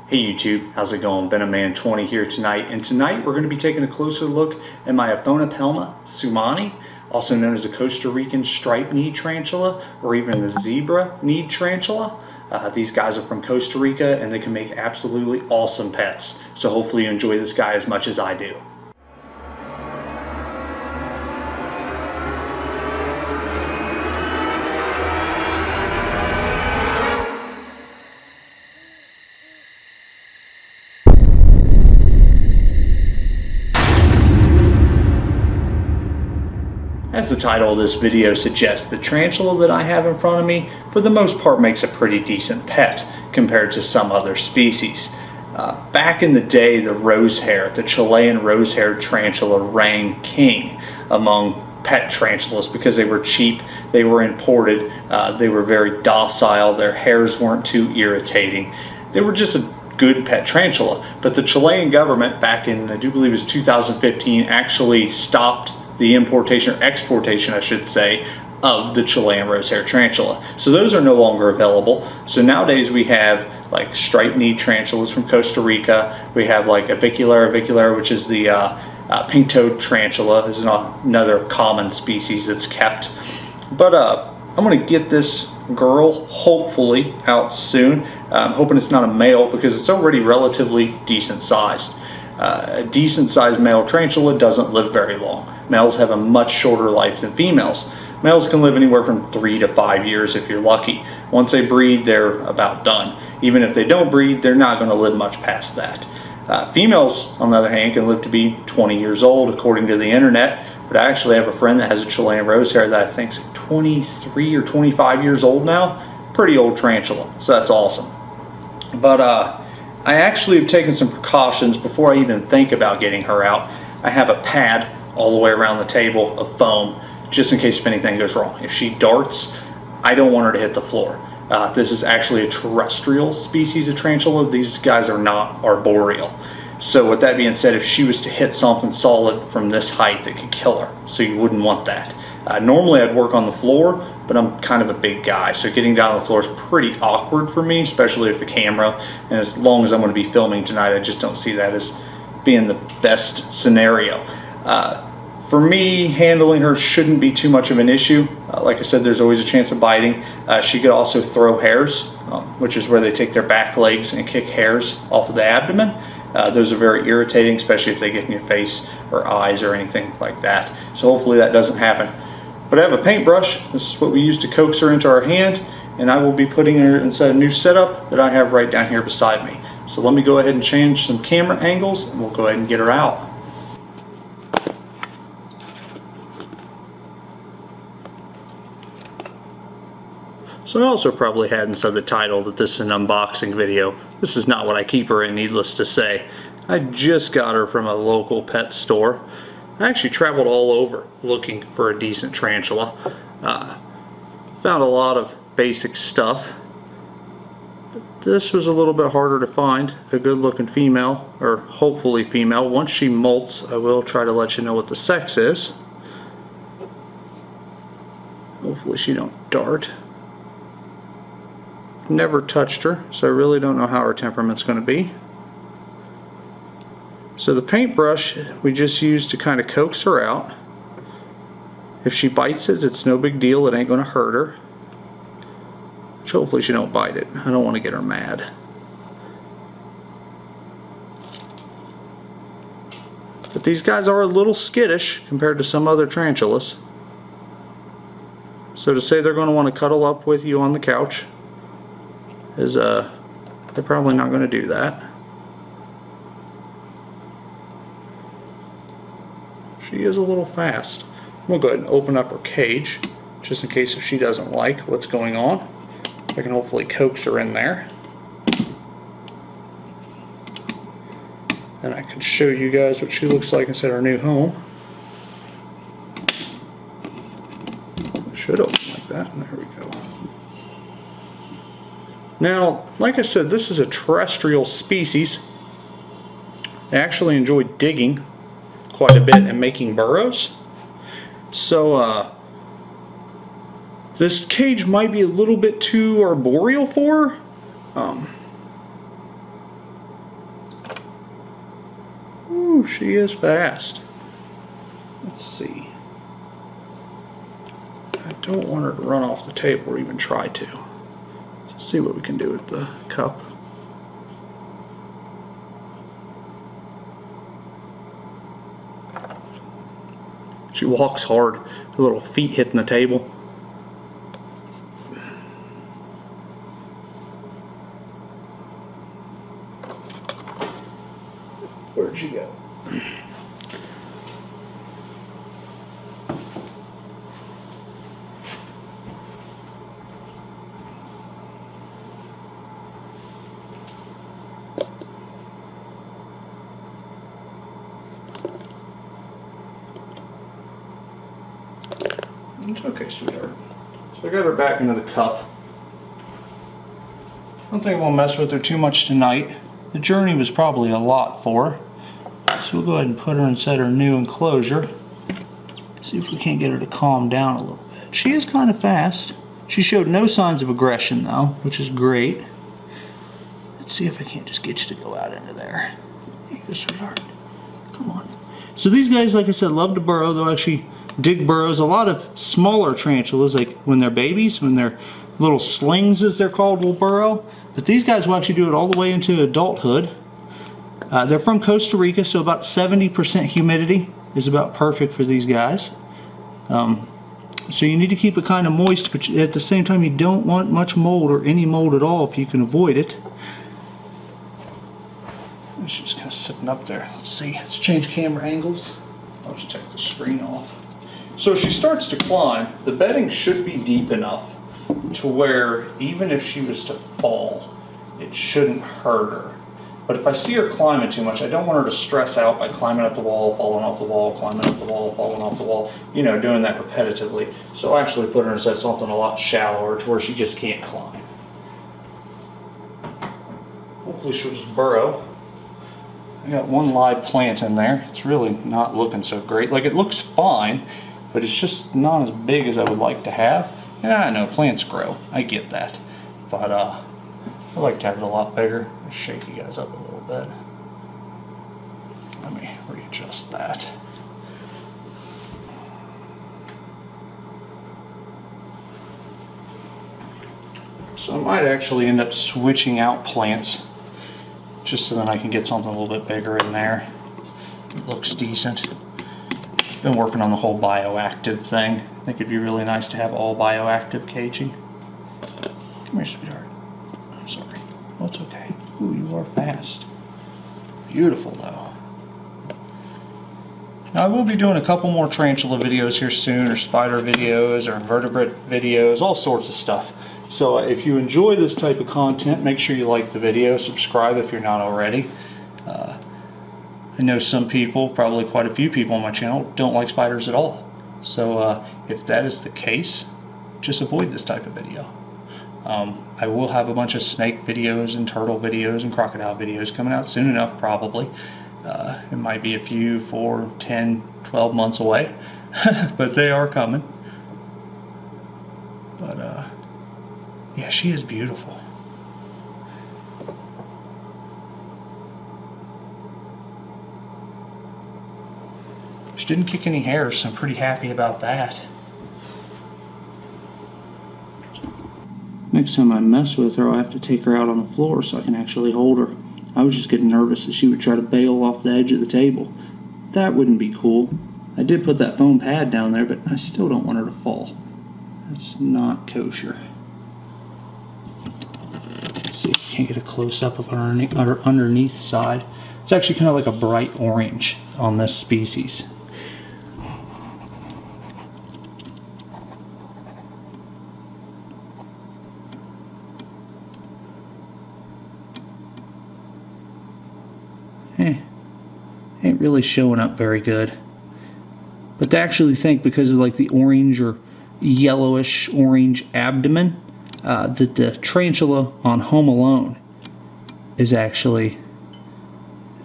Hey YouTube, how's it going? Ben a Man 20 here tonight, and tonight we're going to be taking a closer look at my Aphonopelma seemanni, also known as a Costa Rican striped-kneed tarantula or even the zebra-kneed tarantula. These guys are from Costa Rica and they can make absolutely awesome pets, so hopefully you enjoy this guy as much as I do. As the title of this video suggests, the tarantula that I have in front of me for the most part makes a pretty decent pet compared to some other species. Back in the day, the Chilean rose-haired tarantula reigned king among pet tarantulas because they were cheap, they were imported, they were very docile, their hairs weren't too irritating. They were just a good pet tarantula. But the Chilean government back in, I do believe it was 2015, actually stopped the importation, or exportation I should say, of the Chilean rose-haired tarantula. So those are no longer available. So nowadays we have like striped-kneed tarantulas from Costa Rica. We have like Aviculare, which is the pink-toed tarantula, is another common species that's kept. But I'm gonna get this girl hopefully out soon. I'm hoping it's not a male because it's already relatively decent sized. A decent sized male tarantula doesn't live very long. Males have a much shorter life than females. Males can live anywhere from 3 to 5 years if you're lucky. Once they breed, they're about done. Even if they don't breed, they're not going to live much past that. Females, on the other hand, can live to be 20 years old according to the internet. But I actually have a friend that has a Chilean rosehair that I think is 23 or 25 years old now. Pretty old tarantula, so that's awesome. But I actually have taken some precautions before I even think about getting her out. I have a pad all the way around the table of foam just in case if anything goes wrong. If she darts, I don't want her to hit the floor. This is actually a terrestrial species of tarantula. These guys are not arboreal. So with that being said, if she was to hit something solid from this height, it could kill her. So you wouldn't want that. Normally I'd work on the floor, but I'm kind of a big guy, so getting down on the floor is pretty awkward for me, especially with the camera. And as long as I'm going to be filming tonight, I just don't see that as being the best scenario. For me, handling her shouldn't be too much of an issue. Like I said, there's always a chance of biting. She could also throw hairs, which is where they take their back legs and kick hairs off of the abdomen. Those are very irritating, especially if they get in your face or eyes or anything like that. So hopefully that doesn't happen. But I have a paintbrush. This is what we use to coax her into our hand, and I will be putting her inside a new setup that I have right down here beside me. So let me go ahead and change some camera angles and we'll go ahead and get her out. So I also probably hadn't said the title that this is an unboxing video. This is not what I keep her in, needless to say. I just got her from a local pet store. I actually traveled all over looking for a decent tarantula. Found a lot of basic stuff. But this was a little bit harder to find. A good looking female, or hopefully female. Once she molts, I will try to let you know what the sex is. Hopefully she don't dart. Never touched her, so I really don't know how her temperament's going to be. So the paintbrush we just used to kind of coax her out. If she bites it, it's no big deal. It ain't going to hurt her. Which hopefully she don't bite it. I don't want to get her mad. But these guys are a little skittish compared to some other tarantulas. So to say they're going to want to cuddle up with you on the couch is they're probably not going to do that. She is a little fast. I'm going to go ahead and open up her cage just in case if she doesn't like what's going on. I can hopefully coax her in there. And I can show you guys what she looks like inside her new home. It should open like that. There we go. Now, like I said, this is a terrestrial species. They actually enjoy digging quite a bit and making burrows. So this cage might be a little bit too arboreal for her. Ooh, she is fast. Let's see. I don't want her to run off the table or even try to. Let's see what we can do with the cup. She walks hard, her little feet hitting the table. Where'd she go? It's okay, sweetheart. So I got her back into the cup. I don't think we'll mess with her too much tonight. The journey was probably a lot for her. So we'll go ahead and put her inside her new enclosure. See if we can't get her to calm down a little bit. She is kind of fast. She showed no signs of aggression though, which is great. Let's see if I can't just get you to go out into there. Here you go, sweetheart. Come on. So these guys, like I said, love to burrow. They'll actually dig burrows. A lot of smaller tarantulas, like when they're babies, when they're little slings as they're called, will burrow. But these guys will actually do it all the way into adulthood. They're from Costa Rica, so about 70% humidity is about perfect for these guys. So you need to keep it kind of moist, but at the same time you don't want much mold or any mold at all if you can avoid it. She's just kind of sitting up there. Let's see. Let's change camera angles. I'll just take the screen off. So she starts to climb. The bedding should be deep enough to where even if she was to fall, it shouldn't hurt her. But if I see her climbing too much, I don't want her to stress out by climbing up the wall, falling off the wall, climbing up the wall, falling off the wall, you know, doing that repetitively. So I actually put her inside something a lot shallower to where she just can't climb. Hopefully she'll just burrow. I got one live plant in there. It's really not looking so great. Like, it looks fine, but it's just not as big as I would like to have. And I know plants grow, I get that. But I like to have it a lot bigger. Let's shake you guys up a little bit. Let me readjust that. So I might actually end up switching out plants just so that I can get something a little bit bigger in there. It looks decent. Been working on the whole bioactive thing. I think it'd be really nice to have all bioactive caging. Come here, sweetheart. I'm sorry. Oh, it's okay. Ooh, you are fast. Beautiful, though. Now, I will be doing a couple more tarantula videos here soon, or spider videos, or invertebrate videos, all sorts of stuff. So if you enjoy this type of content, make sure you like the video, subscribe if you're not already. I know some people, probably quite a few people on my channel, don't like spiders at all. So if that is the case, just avoid this type of video. I will have a bunch of snake videos and turtle videos and crocodile videos coming out soon enough, probably. It might be a few, 4, 10, 12 months away, but they are coming. But yeah, she is beautiful. She didn't kick any hairs, so I'm pretty happy about that. Next time I mess with her, I'll have to take her out on the floor so I can actually hold her. I was just getting nervous that she would try to bail off the edge of the table. That wouldn't be cool. I did put that foam pad down there, but I still don't want her to fall. That's not kosher. Let's see if we can get a close-up of her underneath side. It's actually kind of like a bright orange on this species. Ain't really showing up very good. But to actually think, because of like the orange or yellowish orange abdomen, that the tarantula on Home Alone is actually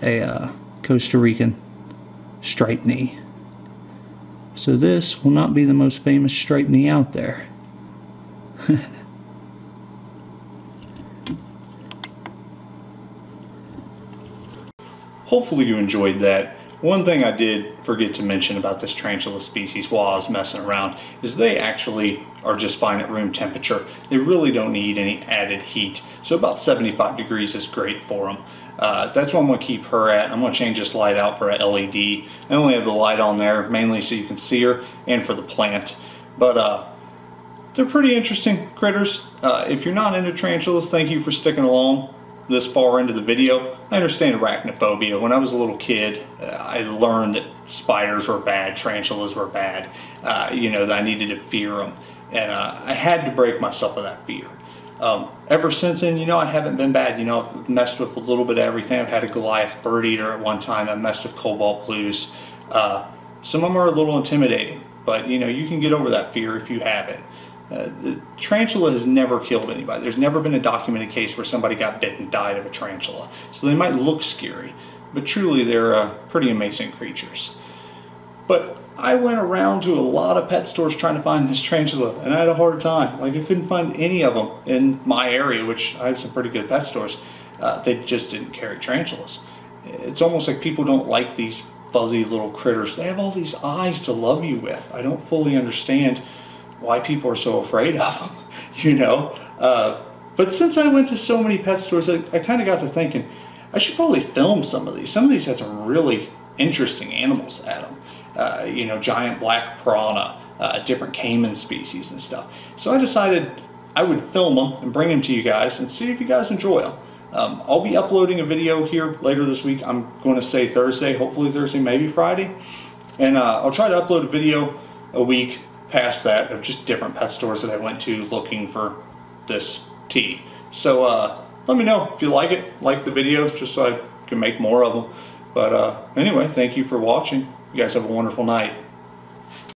a Costa Rican striped knee. So this will not be the most famous striped knee out there. hopefully you enjoyed that. One thing I did forget to mention about this tarantula species while I was messing around is they actually are just fine at room temperature. They really don't need any added heat. So about 75 degrees is great for them. That's what I'm going to keep her at. I'm going to change this light out for a LED. I only have the light on there mainly so you can see her and for the plant. But they're pretty interesting critters. If you're not into tarantulas, thank you for sticking along this far into the video. I understand arachnophobia. When I was a little kid, I learned that spiders were bad, tarantulas were bad, you know, that I needed to fear them. And I had to break myself of that fear. Ever since then, you know, I haven't been bad. You know, I've messed with a little bit of everything. I've had a Goliath bird eater at one time. I've messed with cobalt blues. Some of them are a little intimidating, but you know, you can get over that fear if you have it. The tarantula has never killed anybody. There's never been a documented case where somebody got bit and died of a tarantula. So they might look scary, but truly they're pretty amazing creatures. But I went around to a lot of pet stores trying to find this tarantula, and I had a hard time. Like, I couldn't find any of them in my area, which I have some pretty good pet stores. They just didn't carry tarantulas. It's almost like people don't like these fuzzy little critters. They have all these eyes to love you with. I don't fully understand why people are so afraid of them, you know. But since I went to so many pet stores, I kind of got to thinking, I should probably film some of these. Some of these had some really interesting animals at them. You know, giant black piranha, different caiman species and stuff. So I decided I would film them and bring them to you guys and see if you guys enjoy them. I'll be uploading a video here later this week. I'm going to say Thursday, hopefully Thursday, maybe Friday. And I'll try to upload a video a week past that of just different pet stores that I went to looking for this tea. So let me know if you like it, like the video, just so I can make more of them. But anyway, thank you for watching. You guys have a wonderful night.